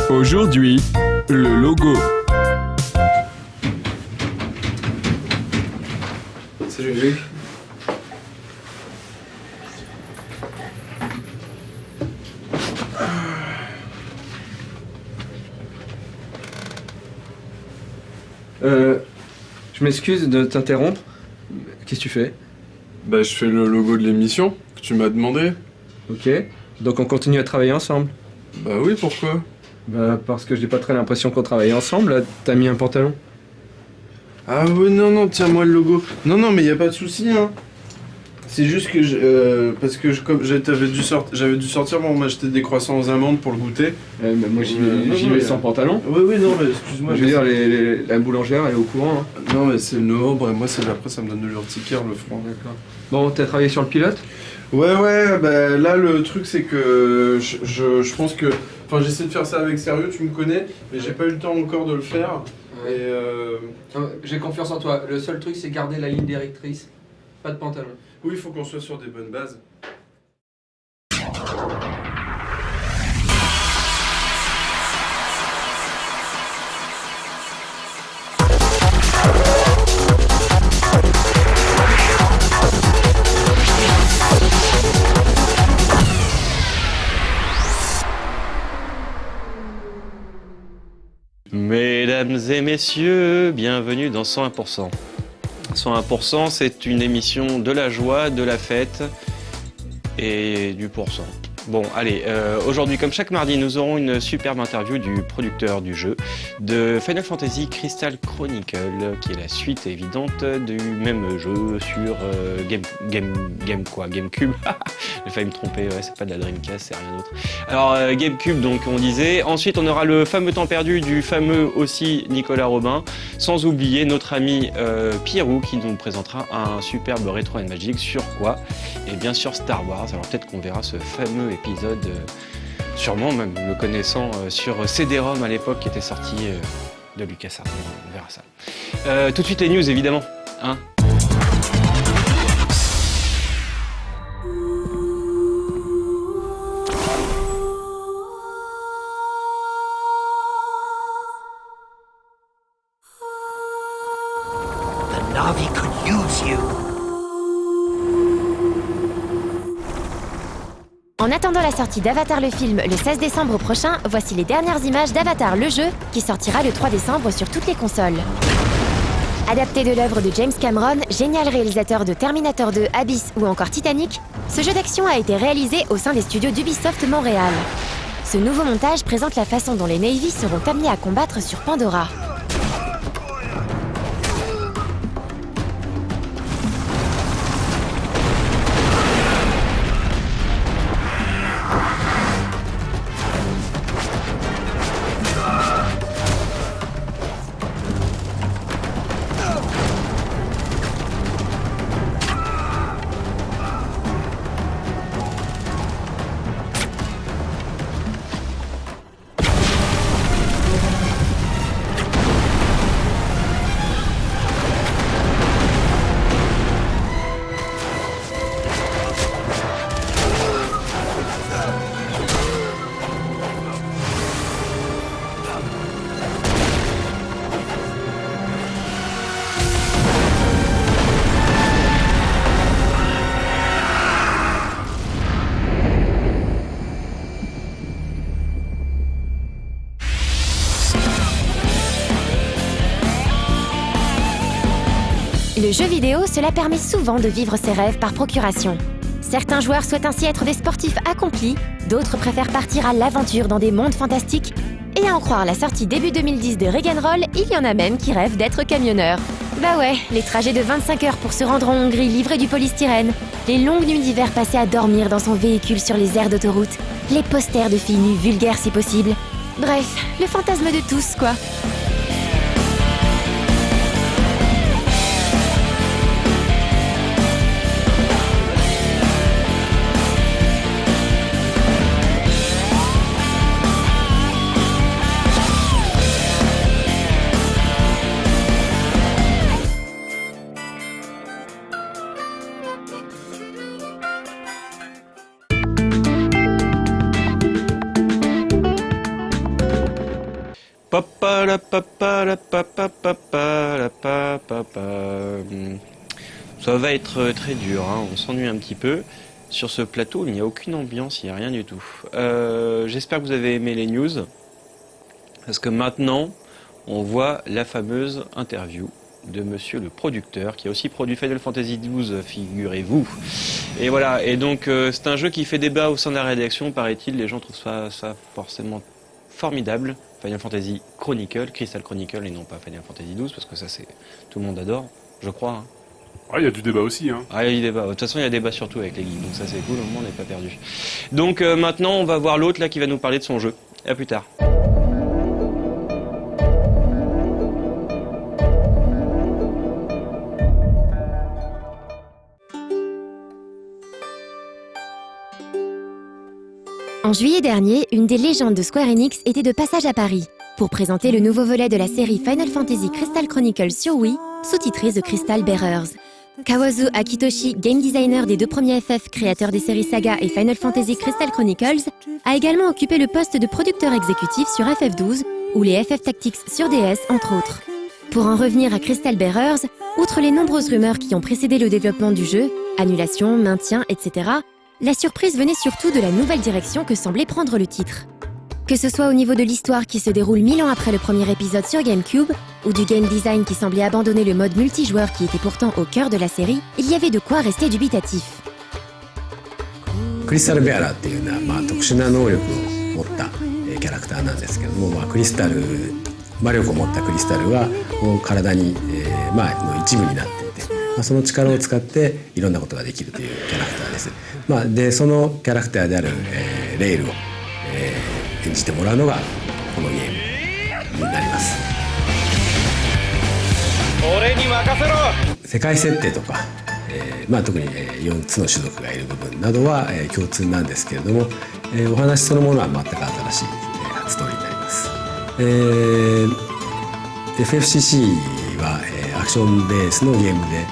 Aujourd'hui, le logo. Salut Luc. Je m'excuse de t'interrompre. Qu'est-ce que tu fais? Bah je fais le logo de l'émission que tu m'as demandé. Ok. Donc on continue à travailler ensemble? Bah oui, pourquoi? Bah parce que j'ai pas très l'impression qu'on travaille ensemble, là. T'as mis un pantalon. Ah ouais, non, tiens-moi le logo. Non, mais y a pas de souci, hein. C'est juste que parce que j'avais dû sortir pour m'acheter des croissants aux amandes pour le goûter. Mais moi j'y non, vais mais- sans pantalon. Oui, non, mais excuse-moi. Je veux dire, la boulangère elle est au courant. Hein. Non, mais c'est le novembre et moi, c'est après, ça me donne de l'urticaire, le froid. D'accord. Bon, t'as travaillé sur le pilote? Ouais, bah là, le truc, c'est que je pense que. Enfin, j'essaie de faire ça avec sérieux, tu me connais, mais j'ai pas eu le temps encore de le faire. Et J'ai confiance en toi. Le seul truc c'est garder la ligne directrice. Pas de pantalon. oui, il faut qu'on soit sur des bonnes bases. Mesdames et messieurs, bienvenue dans 101%. 101%, c'est une émission de la joie, de la fête et du pourcent. Bon, allez, aujourd'hui, comme chaque mardi, nous aurons une superbe interview du producteur du jeu de Final Fantasy Crystal Chronicle, qui est la suite évidente du même jeu sur GameCube. J'ai failli me tromper, ouais, c'est pas de la Dreamcast, c'est rien d'autre. Alors, GameCube, donc, on disait. Ensuite, on aura le fameux temps perdu du fameux aussi Nicolas Robin, sans oublier notre ami Pierrot, qui nous présentera un superbe rétro and magic sur quoi? Et bien sûr Star Wars. Alors peut-être qu'on verra ce fameux épisode, sûrement même le connaissant, sur CD-ROM à l'époque qui était sorti de LucasArts. On verra ça. Tout de suite les news évidemment. Hein. The Na'vi could use you. En attendant la sortie d'Avatar le film le 16 décembre prochain, voici les dernières images d'Avatar le jeu qui sortira le 3 décembre sur toutes les consoles. Adapté de l'œuvre de James Cameron, génial réalisateur de Terminator 2, Abyss ou encore Titanic, ce jeu d'action a été réalisé au sein des studios d'Ubisoft Montréal. Ce nouveau montage présente la façon dont les Na'vi seront amenés à combattre sur Pandora. Le jeu vidéo, cela permet souvent de vivre ses rêves par procuration. Certains joueurs souhaitent ainsi être des sportifs accomplis, d'autres préfèrent partir à l'aventure dans des mondes fantastiques. Et à en croire la sortie début 2010 de Reganroll, il y en a même qui rêvent d'être camionneurs. Bah ouais, les trajets de 25 heures pour se rendre en Hongrie livrés du polystyrène, les longues nuits d'hiver passées à dormir dans son véhicule sur les aires d'autoroute, les posters de filles nues vulgaires si possible. Bref, le fantasme de tous, quoi. papa la papa la papa papa la papa. Ça va être très dur, hein. On s'ennuie un petit peu. Sur ce plateau, il n'y a aucune ambiance, il n'y a rien du tout. J'espère que vous avez aimé les news. Parce que maintenant, on voit la fameuse interview de monsieur le producteur, qui a aussi produit Final Fantasy XII, figurez-vous. Et voilà, et donc c'est un jeu qui fait débat au sein de la rédaction, paraît-il. Les gens trouvent ça forcément formidable. Final Fantasy Chronicle, Crystal Chronicle, et non pas Final Fantasy XII, parce que ça, c'est tout le monde adore, je crois. Hein. Ah, il y a du débat aussi, hein. Ah, il y a du débat. De toute façon, il y a débat surtout avec les geeks, donc ça c'est cool, au moins on n'est pas perdu. Donc maintenant, on va voir l'autre là qui va nous parler de son jeu. À plus tard. En juillet dernier, une des légendes de Square Enix était de passage à Paris pour présenter le nouveau volet de la série Final Fantasy Crystal Chronicles sur Wii, sous-titré The Crystal Bearers. Kawazu Akitoshi, game designer des 2 premiers FF, créateur des séries Saga et Final Fantasy Crystal Chronicles, a également occupé le poste de producteur exécutif sur FF12 ou les FF Tactics sur DS, entre autres. Pour en revenir à Crystal Bearers, outre les nombreuses rumeurs qui ont précédé le développement du jeu, annulation, maintien, etc., la surprise venait surtout de la nouvelle direction que semblait prendre le titre. Que ce soit au niveau de l'histoire qui se déroule 1000 ans après le premier épisode sur GameCube, ou du game design qui semblait abandonner le mode multijoueur qui était pourtant au cœur de la série, il y avait de quoi rester dubitatif. クリスタルベアラーっていうのは、特殊な能力を持ったキャラクターなんですけども、クリスタル魔力を持ったクリスタルが体にの一部になっていて、その力を使っていろんなことができるというキャラクターです。でそのキャラクターであるレイルを演じてもらうのがこのゲームになります。俺に任せろ。世界設定とか、特に4つの種族がいる部分などは共通なんですけれども、お話そのものは全く新しいストーリーになります。FFCC はアクションベースのゲームで、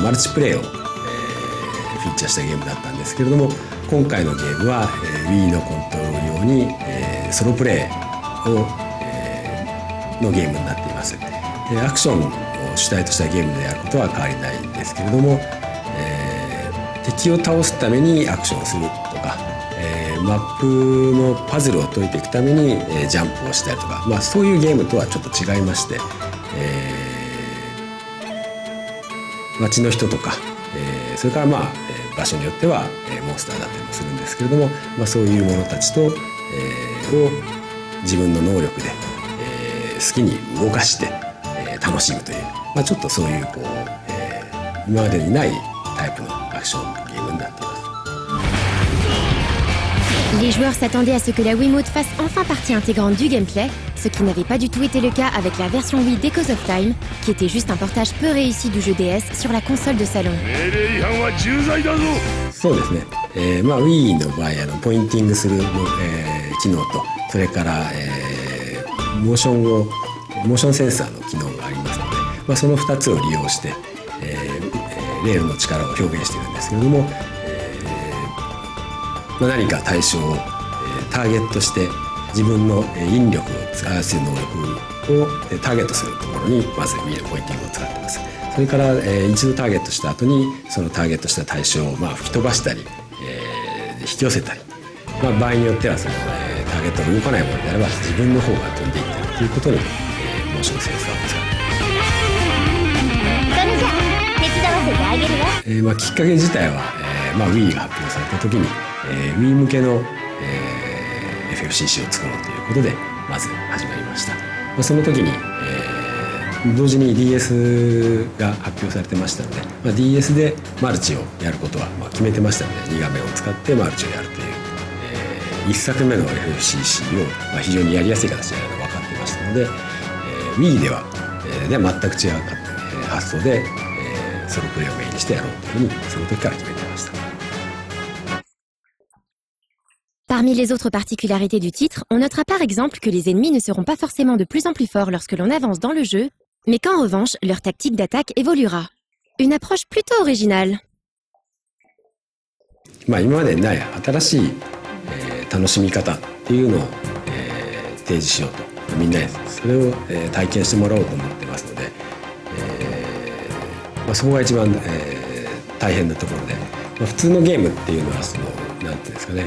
マルチプレイをフィーチャーしたゲームだったんですけれども、今回のゲームは Wii のコントロール用にソロプレイのゲームになっています。アクションを主体としたゲームであることは変わりないんですけれども、敵を倒すためにアクションをするとか、マップのパズルを解いていくためにジャンプをしたりとか、そういうゲームとはちょっと違いまして、街の人とか、それから場所によってはモンスターだったりもするんですけれども、そういう者たちと、を自分の能力で、好きに動かして、楽しむという、ちょっとそういう今までにないタイプのアクションゲームになっています。Les joueurs s'attendaient à ce que la Wiimote fasse enfin partie intégrante du gameplay, ce qui n'avait pas du tout été le cas avec la version Wii d'Echoes of Time, qui était juste un portage peu réussi du jeu DS sur la console de salon. そうですね、Wii の場合ポインティングする機能と、それから、モーションセンサーの機能がありますので、その2つを利用して、レールの力を表現しているんですけれども、何か対象をターゲットして自分の引力を操る能力をターゲットするところにまずWiiのポインティングを使っています。それから一度ターゲットした後にそのターゲットした対象を吹き飛ばしたり引き寄せたり、場合によってはそのターゲットが動かないものであれば自分の方が飛んでいったりということにモーションセンサーを使ってそれじゃあ手伝わせてあげるわ。きっかけ自体は、Wii が発表された時にWii 向けの、FFCC を作ろうということでまず始まりました。その時に、同時に DS が発表されてましたので、DS でマルチをやることは決めてましたので2画面を使ってマルチをやるという、1作目の FFCC を、非常にやりやすい形でやるのが分かっていましたので、Wii では、全く違う発想で、ソロプレイをメインにしてやろうというふうにその時から決めていました。Parmi les autres particularités du titre, on notera par exemple que les ennemis ne seront pas forcément de plus en plus forts lorsque l'on avance dans le jeu, mais qu'en revanche, leur tactique d'attaque évoluera. Une approche plutôt originale. 今までにない新しい、楽しみ方っていうのを、提示しようとみんなにそれを、体験してもらおうと思ってますので、そこが一番、大変なところで、普通のゲームっていうのはなんていうんですかね、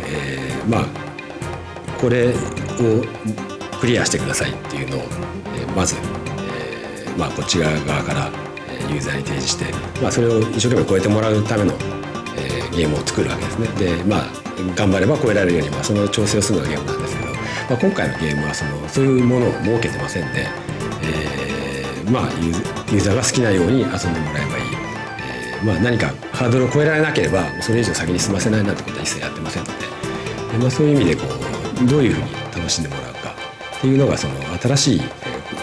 これをクリアしてくださいっていうのを、まず、こっち側からユーザーに提示して、それを一生懸命超えてもらうための、ゲームを作るわけですね。で頑張れば超えられるように、その調整をするのがゲームなんですけど、今回のゲームはそういうものを設けてませんで、ユーザーが好きなように遊んでもらえばいい、何かハードルを超えられなければそれ以上先に済ませないなんてことは一切やってませんので、そういう意味でどういうふうに楽しんでもらうかっていうのが新しい、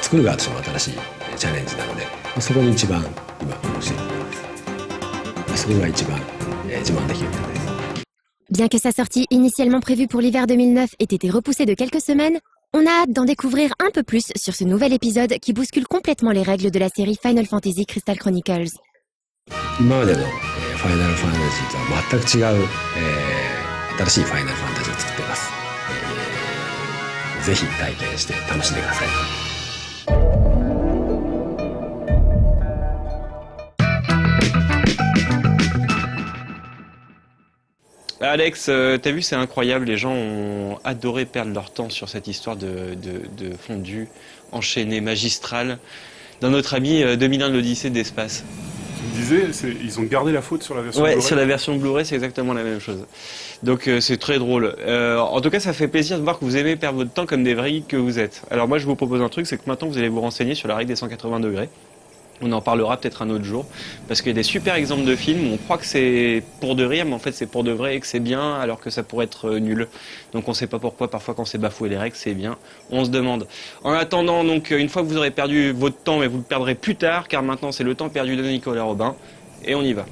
作る側としても新しいチャレンジなので、そこに一番今楽しんでるところです。それが一番、自慢できることです。Bien que sa sortie initialement prévue pour l'hiver 2009 ait été repoussée de quelques semaines, on a hâte d'en découvrir un peu plus sur ce nouvel épisode qui bouscule complètement les règles de la série Final Fantasy Crystal Chronicles. 今までの、ファイナルファンタジーとは全く違う、新しいファイナルファンタジーを作っています。ぜひ体験して楽しんでください。Alex, t'as vu, c'est incroyable, les gens ont adoré perdre leur temps sur cette histoire de fondue enchaînée magistrale d'un autre ami 2001 de l'Odyssée de l'espace. Tu me disais, ils ont gardé la faute sur la version Ouais, Blu-ray. sur la version Blu-ray, c'est exactement la même chose. Donc c'est très drôle. En tout cas, ça fait plaisir de voir que vous aimez perdre votre temps comme des vrais geeks que vous êtes. Alors moi, je vous propose un truc, c'est que maintenant, vous allez vous renseigner sur la règle des 180 degrés. On en parlera peut-être un autre jour, parce qu'il y a des super exemples de films où on croit que c'est pour de rire, mais en fait c'est pour de vrai et que c'est bien, alors que ça pourrait être nul. Donc on ne sait pas pourquoi, parfois quand c'est bafoué les règles, c'est bien. On se demande. En attendant, donc une fois que vous aurez perdu votre temps, mais vous le perdrez plus tard, car maintenant c'est le temps perdu de Nicolas Robin, et on y va.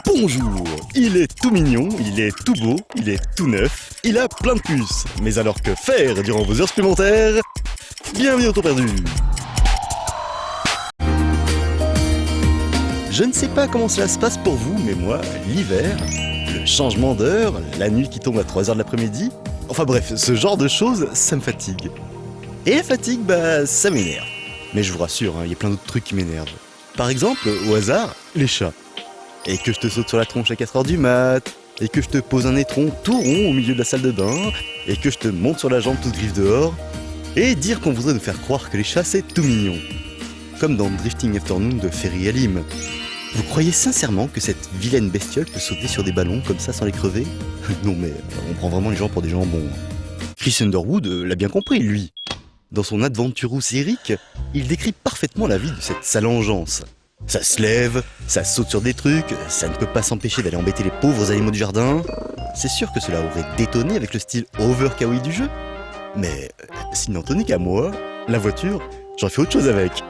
Bonjour, il est tout mignon, il est tout beau, il est tout neuf, il a plein de puces. Mais alors que faire durant vos heures supplémentaires? Bienvenue au temps perdu. Je ne sais pas comment cela se passe pour vous, mais moi, l'hiver, le changement d'heure, la nuit qui tombe à 3h de l'après-midi, enfin bref, ce genre de choses, ça me fatigue. Et la fatigue, ça m'énerve. Mais je vous rassure, il y a plein d'autres trucs qui m'énervent. Par exemple, au hasard, les chats. Et que je te saute sur la tronche à 4h du mat, et que je te pose un étron tout rond au milieu de la salle de bain, et que je te monte sur la jambe toute griffe dehors, et dire qu'on voudrait nous faire croire que les chats c'est tout mignon. Comme dans Drifting Afternoon de Ferry Halim. Vous croyez sincèrement que cette vilaine bestiole peut sauter sur des ballons comme ça sans les crever? Non mais on prend vraiment les gens pour des jambons. Chris Underwood l'a bien compris lui. Dans son Adventurous Eric, il décrit parfaitement la vie de cette sale engeance. Ça se lève, ça saute sur des trucs, ça ne peut pas s'empêcher d'aller embêter les pauvres animaux du jardin. C'est sûr que cela aurait détonné avec le style over kawaii du jeu. Mais s'il n'en tenait qu'à moi, la voiture, j'aurais fait autre chose avec.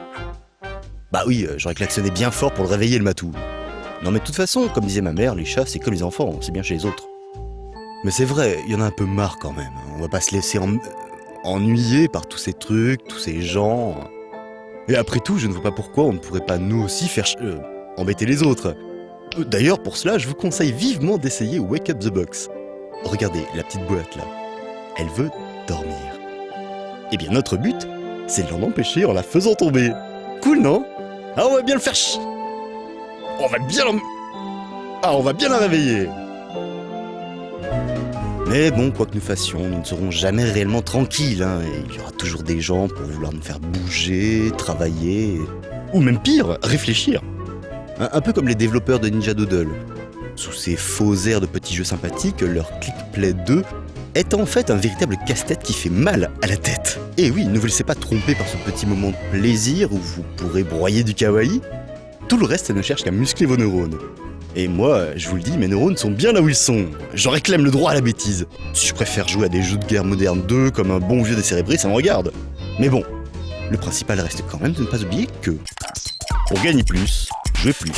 Bah oui, j'aurais klaxonné bien fort pour le réveiller le matou. Non mais de toute façon, comme disait ma mère, les chats c'est comme les enfants, c'est bien chez les autres. Mais c'est vrai, il y en a un peu marre quand même. On va pas se laisser ennuyer par tous ces trucs, tous ces gens. Et après tout, je ne vois pas pourquoi on ne pourrait pas nous aussi faire embêter les autres. D'ailleurs, pour cela, je vous conseille vivement d'essayer Wake Up the Box. Regardez, la petite boîte là. Elle veut dormir. Eh bien, notre but, c'est de l'en empêcher en la faisant tomber. Cool, non? Ah, on va bien le faire on va bien la réveiller. Mais bon, quoi que nous fassions, nous ne serons jamais réellement tranquilles, et il y aura toujours des gens pour vouloir nous faire bouger, travailler, ou même pire, réfléchir. Un peu comme les développeurs de Ninja Doodle. Sous ces faux airs de petits jeux sympathiques, leur Clickplay 2 est en fait un véritable casse-tête qui fait mal à la tête. Et oui, ne vous laissez pas tromper par ce petit moment de plaisir où vous pourrez broyer du kawaii. Tout le reste ne cherche qu'à muscler vos neurones. Et moi, je vous le dis, mes neurones sont bien là où ils sont. J'en réclame le droit à la bêtise. Si je préfère jouer à des jeux de guerre modernes 2 comme un bon vieux décérébré, ça me regarde. Mais bon, le principal reste quand même de ne pas oublier que pour gagner plus, jouer plus.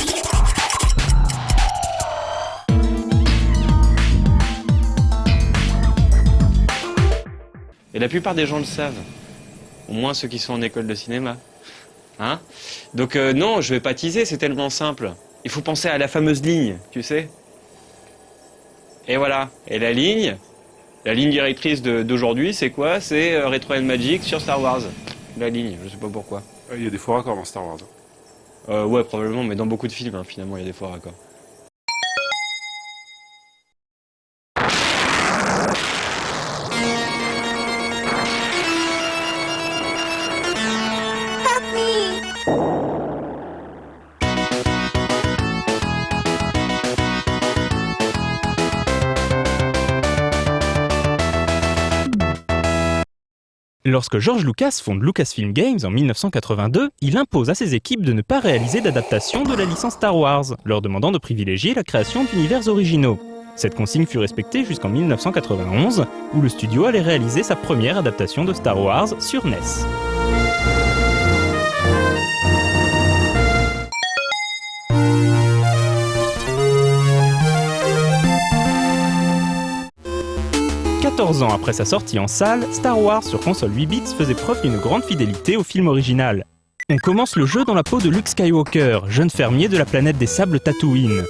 Et la plupart des gens le savent. Au moins ceux qui sont en école de cinéma. Hein? Donc non, je vais pas teaser, c'est tellement simple. Il faut penser à la fameuse ligne, tu sais. Et voilà. Et la ligne, La ligne directrice d'aujourd'hui, c'est quoi? C'est Retro and Magic sur Star Wars. La ligne, je sais pas pourquoi. Il y a des faux raccords dans Star Wars. Ouais, probablement, mais dans beaucoup de films, hein, finalement, il y a des faux raccords. Lorsque George Lucas fonde Lucasfilm Games en 1982, il impose à ses équipes de ne pas réaliser d'adaptation de la licence Star Wars, leur demandant de privilégier la création d'univers originaux. Cette consigne fut respectée jusqu'en 1991, où le studio allait réaliser sa première adaptation de Star Wars sur NES. Quatorze ans après sa sortie en salle, Star Wars sur console 8 bits faisait preuve d'une grande fidélité au film original. On commence le jeu dans la peau de Luke Skywalker, jeune fermier de la planète des sables Tatooine.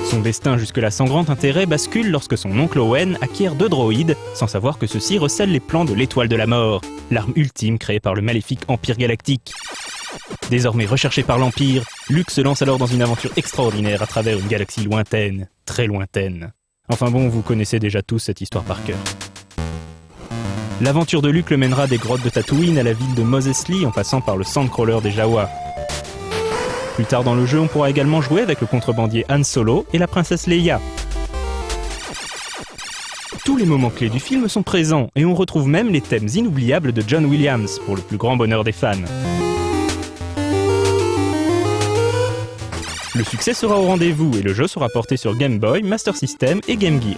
Son destin jusque-là sans grand intérêt bascule lorsque son oncle Owen acquiert 2 droïdes, sans savoir que ceux-ci recèlent les plans de l'Étoile de la Mort, l'arme ultime créée par le maléfique Empire Galactique. Désormais recherché par l'Empire, Luke se lance alors dans une aventure extraordinaire à travers une galaxie lointaine, très lointaine. Enfin bon, vous connaissez déjà tous cette histoire par cœur. L'aventure de Luke le mènera des grottes de Tatooine à la ville de Mos Eisley en passant par le Sandcrawler des Jawa. Plus tard dans le jeu, on pourra également jouer avec le contrebandier Han Solo et la princesse Leia. Tous les moments clés du film sont présents et on retrouve même les thèmes inoubliables de John Williams pour le plus grand bonheur des fans. Le succès sera au rendez-vous et le jeu sera porté sur Game Boy, Master System et Game Gear.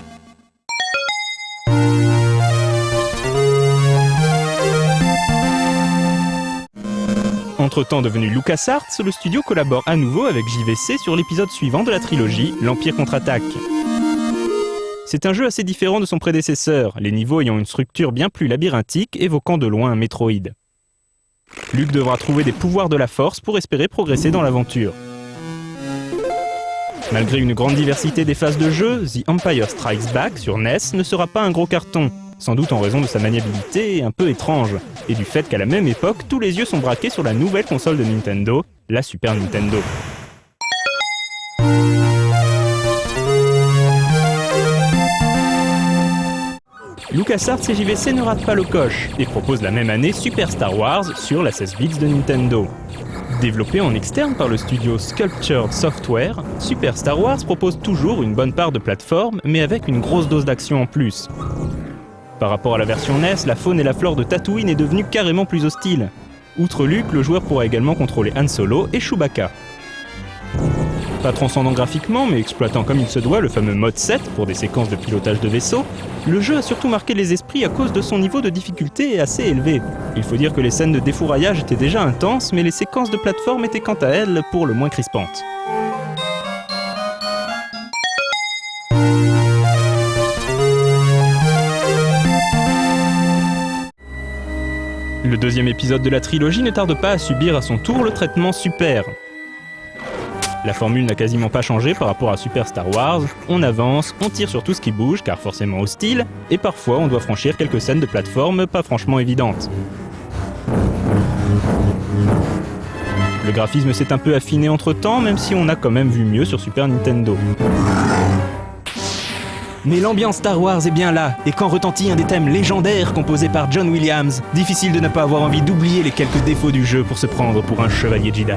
Entre-temps devenu LucasArts, le studio collabore à nouveau avec JVC sur l'épisode suivant de la trilogie, l'Empire contre-attaque. C'est un jeu assez différent de son prédécesseur, les niveaux ayant une structure bien plus labyrinthique, évoquant de loin un Metroid. Luke devra trouver des pouvoirs de la force pour espérer progresser dans l'aventure. Malgré une grande diversité des phases de jeu, The Empire Strikes Back sur NES ne sera pas un gros carton, sans doute en raison de sa maniabilité un peu étrange, et du fait qu'à la même époque, tous les yeux sont braqués sur la nouvelle console de Nintendo, la Super Nintendo. LucasArts et JVC ne ratent pas le coche, et proposent la même année Super Star Wars sur la 16 bits de Nintendo. Développé en externe par le studio Sculptured Software, Super Star Wars propose toujours une bonne part de plateforme, mais avec une grosse dose d'action en plus. Par rapport à la version NES, la faune et la flore de Tatooine est devenue carrément plus hostile. Outre Luke, le joueur pourra également contrôler Han Solo et Chewbacca. Pas transcendant graphiquement, mais exploitant comme il se doit le fameux mode 7 pour des séquences de pilotage de vaisseau, le jeu a surtout marqué les esprits à cause de son niveau de difficulté assez élevé. Il faut dire que les scènes de défouraillage étaient déjà intenses, mais les séquences de plateforme étaient quant à elles pour le moins crispantes. Le deuxième épisode de la trilogie ne tarde pas à subir à son tour le traitement Super. La formule n'a quasiment pas changé par rapport à Super Star Wars, on avance, on tire sur tout ce qui bouge car forcément hostile, et parfois on doit franchir quelques scènes de plateforme pas franchement évidentes. Le graphisme s'est un peu affiné entre temps, même si on a quand même vu mieux sur Super Nintendo. Mais l'ambiance Star Wars est bien là, et quand retentit un des thèmes légendaires composés par John Williams, difficile de ne pas avoir envie d'oublier les quelques défauts du jeu pour se prendre pour un chevalier Jedi.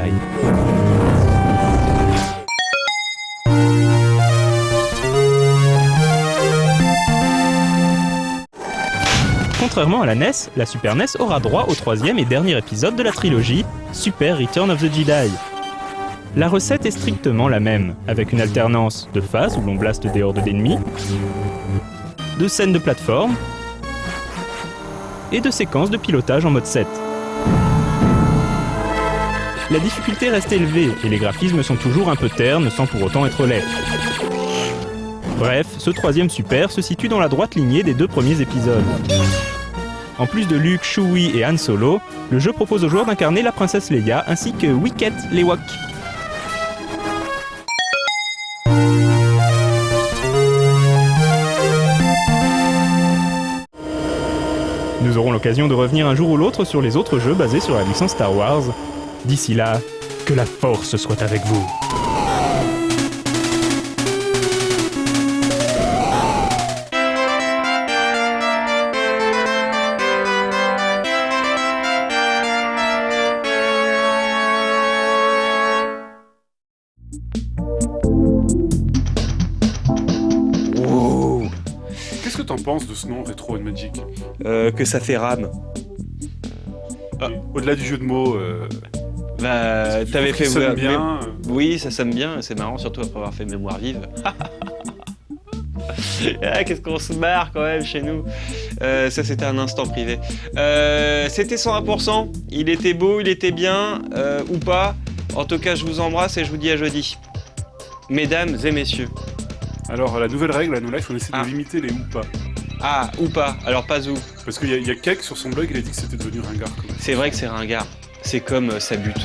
Contrairement à la NES, la Super NES aura droit au troisième et dernier épisode de la trilogie, Super Return of the Jedi. La recette est strictement la même, avec une alternance de phases où l'on blaste des hordes d'ennemis, de scènes de plateforme et de séquences de pilotage en mode 7. La difficulté reste élevée et les graphismes sont toujours un peu ternes sans pour autant être laids. Bref, ce troisième Super se situe dans la droite lignée des deux premiers épisodes. En plus de Luke, Chewie et Han Solo, le jeu propose aux joueurs d'incarner la princesse Leia ainsi que Wicket l'Ewok. Nous aurons l'occasion de revenir un jour ou l'autre sur les autres jeux basés sur la licence Star Wars. D'ici là, que la force soit avec vous. Qu'est-ce que t'en penses de ce nom, Retro and Magic? Que ça fait rame. Et au-delà du jeu de mots, Bah, t'avais fait... ça sonne bien. Oui, ça sonne bien, c'est marrant, surtout après avoir fait Mémoire vive. Ah, qu'est-ce qu'on se marre quand même chez nous. Ça, c'était un instant privé. C'était 101%, il était beau, il était bien, ou pas. En tout cas, je vous embrasse et je vous dis à jeudi. Mesdames et messieurs. Alors, la nouvelle règle à No Life, on essaie de limiter les ou pas. Ah, ou pas, alors pas ou. Parce qu'il y a Keck sur son blog, il a dit que c'était devenu ringard. C'est vrai que c'est ringard. C'est comme ça bute.